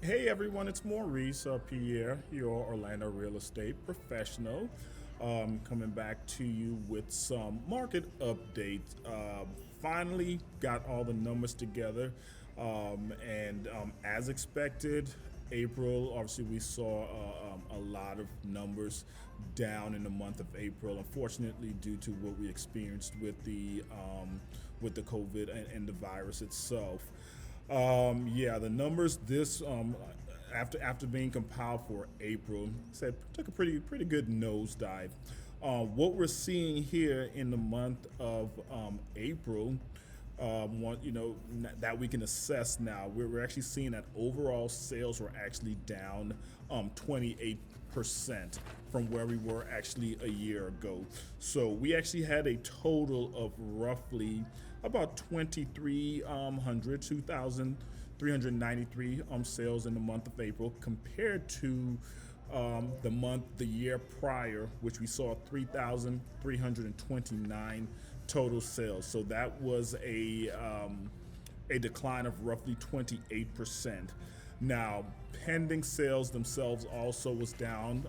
Hey everyone, it's Maurice Pierre, your Orlando real estate professional. Coming back to you with some market updates. Finally got all the numbers together, and as expected, April, obviously, we saw a lot of numbers down in the month of April. Unfortunately, due to what we experienced with the COVID and the virus itself. Yeah, the numbers this after being compiled for April said took a pretty good nosedive. What we're seeing here in the month of April, that we can assess now, we're actually seeing that overall sales were actually down 28% from where we were actually a year ago. So we actually had a total of roughly about 2,393 sales in the month of April compared to the year prior, which we saw 3,329 total sales. So that was a decline of roughly 28%. Now, pending sales themselves also was down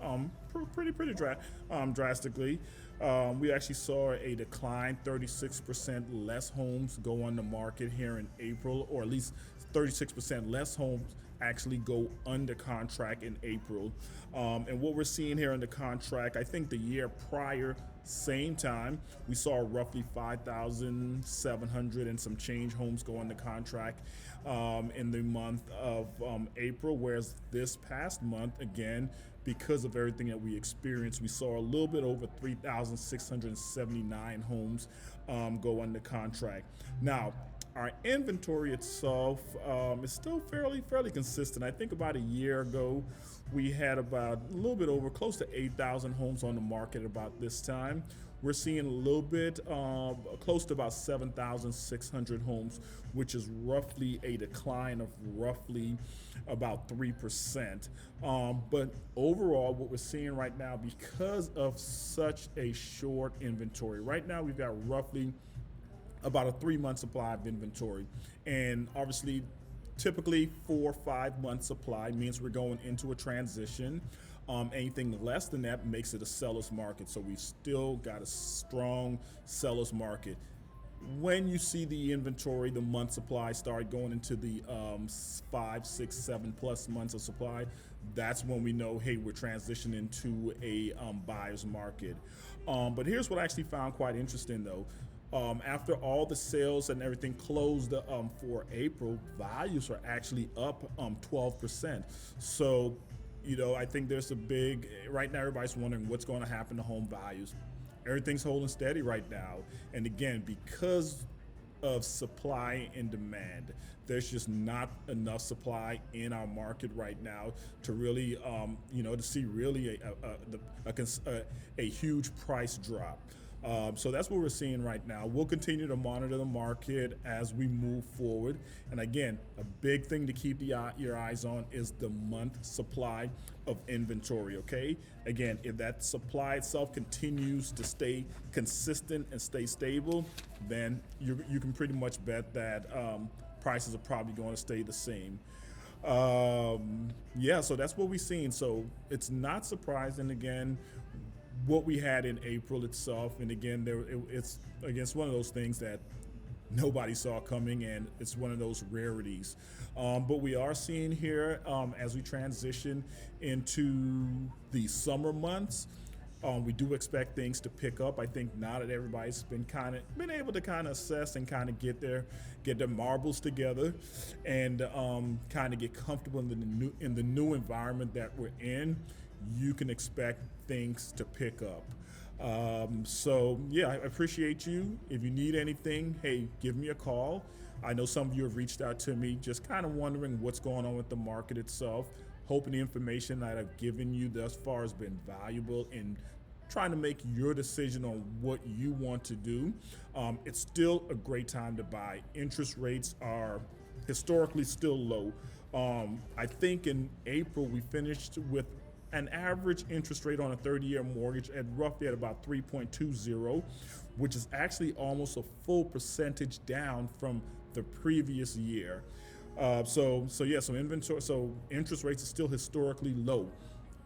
drastically. We actually saw a decline, 36% less homes go on the market here in April, or at least 36% less homes actually go under contract in April. And what we're seeing here under contract, I think the year prior, same time, we saw roughly 5,700 and some change homes go under contract in the month of April, whereas this past month, again, because of everything that we experienced, we saw a little bit over 3,679 homes go under contract. Now, our inventory itself is still fairly consistent. I think about a year ago, we had about a little bit over close to 8,000 homes on the market about this time. We're seeing a little bit close to about 7,600 homes, which is roughly a decline of roughly about 3%. But overall, what we're seeing right now, because of such a short inventory, right now we've got roughly about a 3 month supply of inventory. And obviously, typically 4 or 5 month supply means we're going into a transition. Anything less than that makes it a seller's market. So we've still got a strong seller's market. When you see the inventory, the month supply start going into the 5, 6, 7+ months of supply, that's when we know, hey, we're transitioning to a buyer's market. But here's what I actually found quite interesting, though. After all the sales and everything closed for April, values are actually up 12%. So, I think there's a big, right now everybody's wondering what's going to happen to home values. Everything's holding steady right now. And again, because of supply and demand, there's just not enough supply in our market right now to really, to see really a huge price drop. So that's what we're seeing right now. We'll continue to monitor the market as we move forward. And again, a big thing to keep your eyes on is the month supply of inventory, okay? Again, if that supply itself continues to stay consistent and stay stable, then you can pretty much bet that prices are probably going to stay the same. Yeah, so that's what we've seen. So it's not surprising, again, what we had in April itself. And again, it's one of those things that nobody saw coming, and it's one of those rarities. But we are seeing here, as we transition into the summer months, we do expect things to pick up. I think now that everybody's been able to kind of assess and kind of get their marbles together, and kind of get comfortable in the new environment that we're in, you can expect things to pick up. So yeah, I appreciate you. If you need anything, hey, give me a call. I know some of you have reached out to me, just kind of wondering what's going on with the market itself. Hoping the information that I've given you thus far has been valuable in trying to make your decision on what you want to do. It's still a great time to buy. Interest rates are historically still low. I think in April we finished with an average interest rate on a 30-year mortgage at roughly at about 3.20, which is actually almost a full percentage down from the previous year. So inventory, so interest rates are still historically low.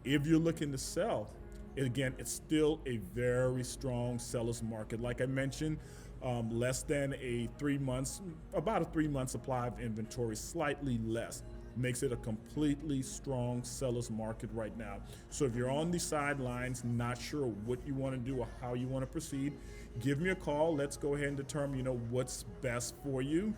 If you're looking to sell, again, it's still a very strong seller's market. Like I mentioned, less than a 3 months, about a 3 month supply of inventory, slightly less, makes it a completely strong seller's market right now. So if you're on the sidelines, not sure what you want to do or how you want to proceed, give me a call. Let's go ahead and determine, what's best for you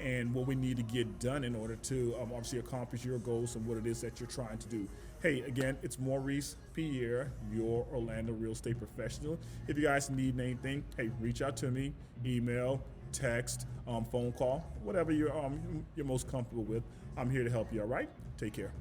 and what we need to get done in order to obviously accomplish your goals and what it is that you're trying to do. Hey, again, it's Maurice Pierre, your Orlando real estate professional. If you guys need anything, hey, reach out to me, email, text, phone call, whatever you're most comfortable with. I'm here to help you. All right, take care.